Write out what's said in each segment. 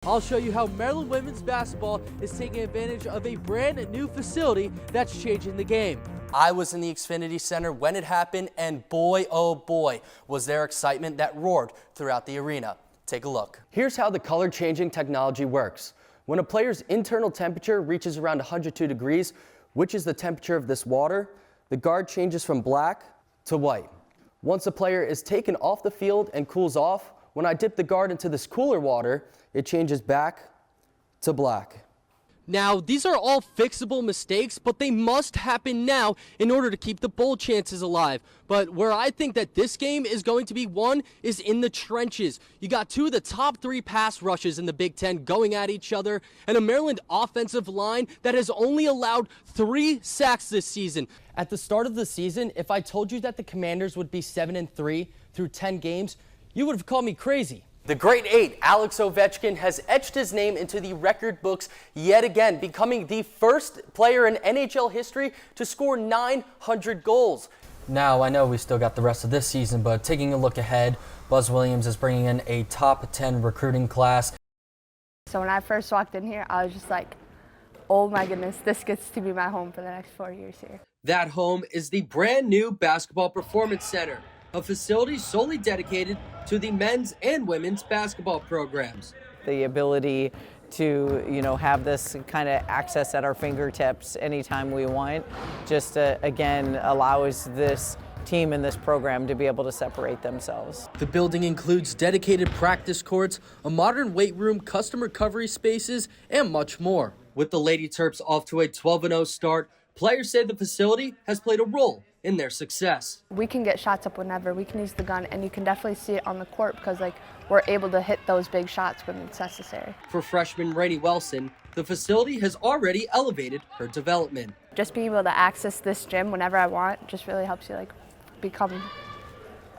I'll show you how Maryland women's basketball is taking advantage of a brand new facility that's changing the game. I was in the Xfinity Center when it happened, and boy, oh boy, was there excitement that roared throughout the arena. Take a look. Here's how the color-changing technology works. When a player's internal temperature reaches around 102 degrees, which is the temperature of this water, the guard changes from black to white. Once a player is taken off the field and cools off, when I dip the guard into this cooler water, it changes back to black. Now, these are all fixable mistakes, but they must happen now in order to keep the bowl chances alive. But where I think that this game is going to be won is in the trenches. You got two of the top three pass rushes in the Big Ten going at each other, and a Maryland offensive line that has only allowed 3 sacks this season. At the start of the season, if I told you that the Commanders would be 7-3 through 10 games, you would have called me crazy. The Great Eight, Alex Ovechkin, has etched his name into the record books yet again, becoming the first player in NHL history to score 900 goals. Now, I know we still got the rest of this season, but taking a look ahead, Buzz Williams is bringing in a top 10 recruiting class. So when I first walked in here, I was just like, oh my goodness, this gets to be my home for the next 4 years here. That home is the brand new Basketball Performance Center, a facility solely dedicated to the men's and women's basketball programs. The ability to, have this kind of access at our fingertips anytime we want just, again, allows this team and this program to be able to separate themselves. The building includes dedicated practice courts, a modern weight room, custom recovery spaces, and much more. With the Lady Terps off to a 12-0 start, players say the facility has played a role in their success. We can get shots up whenever. We can use the gun, and you can definitely see it on the court because we're able to hit those big shots when it's necessary. For freshman Rainey Wilson, the facility has already elevated her development. Just being able to access this gym whenever I want just really helps you become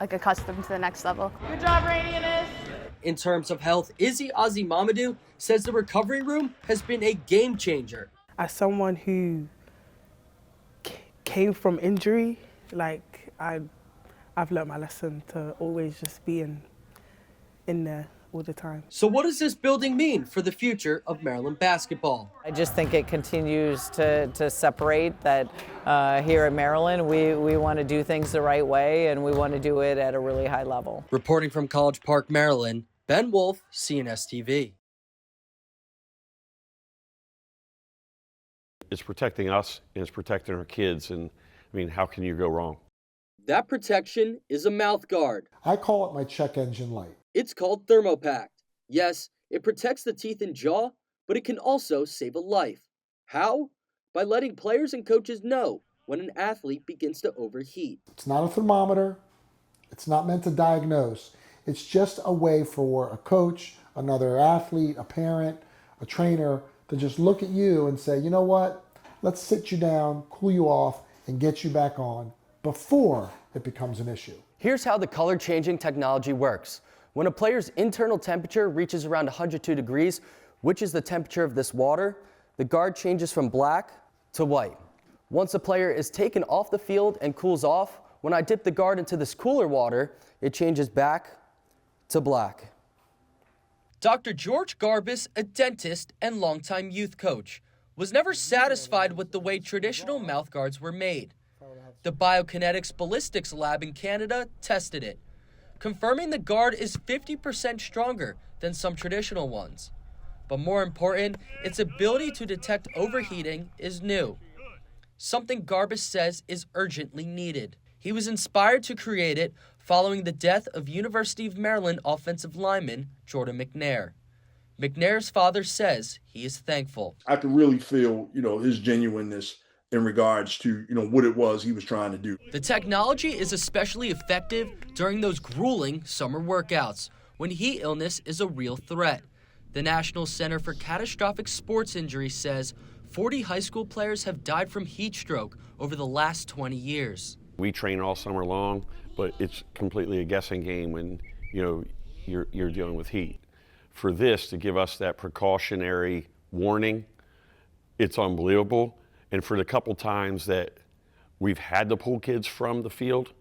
accustomed to the next level. Good job, Rainey and Is. In terms of health, Izzy Ozzy Mamadou says the recovery room has been a game changer. As someone who came from injury, I've learned my lesson to always just be in there all the time. So what does this building mean for the future of Maryland basketball? I just think it continues to separate that here at Maryland, we want to do things the right way, and we want to do it at a really high level. Reporting from College Park, Maryland, Ben Wolf, CNS TV. It's protecting us and it's protecting our kids, and how can you go wrong? That protection is a mouth guard. I call it my check engine light. It's called Thermopact. Yes, it protects the teeth and jaw, but it can also save a life. How? By letting players and coaches know when an athlete begins to overheat. It's not a thermometer. It's not meant to diagnose. It's just a way for a coach, another athlete, a parent, a trainer to just look at you and say, you know what? Let's sit you down, cool you off, and get you back on before it becomes an issue. Here's how the color-changing technology works. When a player's internal temperature reaches around 102 degrees, which is the temperature of this water, the guard changes from black to white. Once a player is taken off the field and cools off, when I dip the guard into this cooler water, it changes back to black. Dr. George Garbus, a dentist and longtime youth coach, was never satisfied with the way traditional mouth guards were made. The Biokinetics Ballistics Lab in Canada tested it, confirming the guard is 50% stronger than some traditional ones. But more important, its ability to detect overheating is new, something Garbus says is urgently needed. He was inspired to create it following the death of University of Maryland offensive lineman Jordan McNair. McNair's father says he is thankful. I can really feel, his genuineness in regards to, what it was he was trying to do. The technology is especially effective during those grueling summer workouts when heat illness is a real threat. The National Center for Catastrophic Sports Injuries says 40 high school players have died from heat stroke over the last 20 years. We train all summer long, but it's completely a guessing game when, you're dealing with heat. For this to give us that precautionary warning, it's unbelievable. And for the couple times that we've had to pull kids from the field,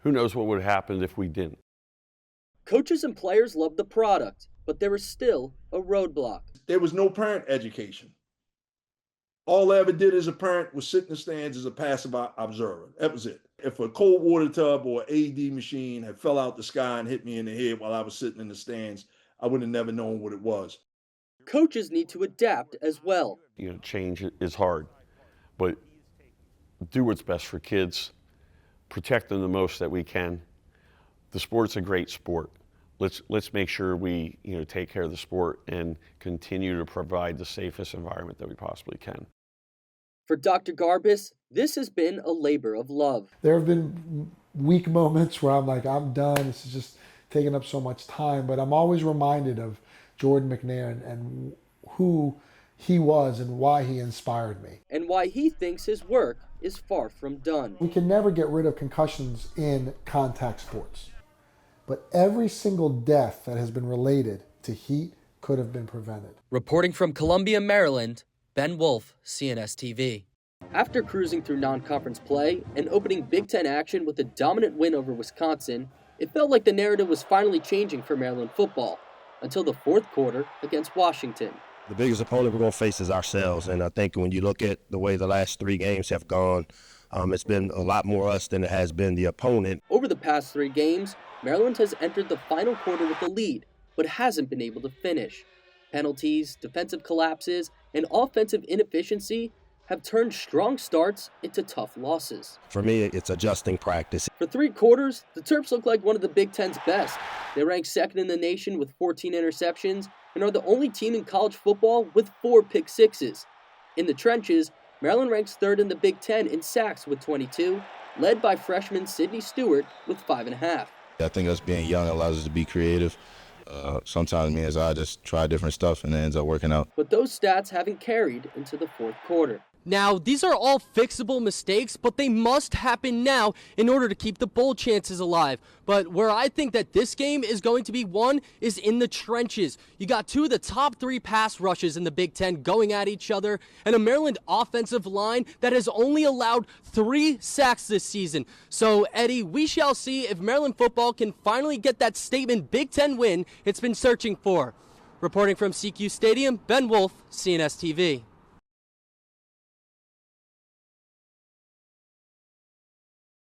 who knows what would have happened if we didn't. Coaches and players love the product, but there was still a roadblock. There was no parent education. All I ever did as a parent was sit in the stands as a passive observer. That was it. If a cold water tub or AD machine had fell out the sky and hit me in the head while I was sitting in the stands, I would have never known what it was. Coaches need to adapt as well. You know, change is hard, but do what's best for kids, protect them the most that we can. The sport's a great sport. Let's make sure we take care of the sport and continue to provide the safest environment that we possibly can. For Dr. Garbus, this has been a labor of love. There have been weak moments where I'm like, I'm done. This is just taking up so much time. But I'm always reminded of Jordan McNair and who he was and why he inspired me. And why he thinks his work is far from done. We can never get rid of concussions in contact sports. But every single death that has been related to heat could have been prevented. Reporting from Columbia, Maryland, Ben Wolf, CNS TV. After cruising through non-conference play and opening Big Ten action with a dominant win over Wisconsin, it felt like the narrative was finally changing for Maryland football until the fourth quarter against Washington. The biggest opponent we're going to face is ourselves, and I think when you look at the way the last 3 games have gone, it's been a lot more us than it has been the opponent. Over the past 3 games, Maryland has entered the final quarter with a lead, but hasn't been able to finish. Penalties, defensive collapses, and offensive inefficiency have turned strong starts into tough losses. For me, it's adjusting practice. For 3 quarters, the Terps look like one of the Big Ten's best. They rank second in the nation with 14 interceptions and are the only team in college football with 4 pick sixes. In the trenches, Maryland ranks third in the Big Ten in sacks with 22, led by freshman Sidney Stewart with 5.5. I think us being young allows us to be creative. Sometimes me as I just try different stuff and it ends up working out. But those stats haven't carried into the fourth quarter. Now, these are all fixable mistakes, but they must happen now in order to keep the bowl chances alive. But where I think that this game is going to be won is in the trenches. You got 2 of the top 3 pass rushes in the Big Ten going at each other, and a Maryland offensive line that has only allowed 3 sacks this season. So, Eddie, we shall see if Maryland football can finally get that statement Big Ten win it's been searching for. Reporting from CQ Stadium, Ben Wolf, CNS TV.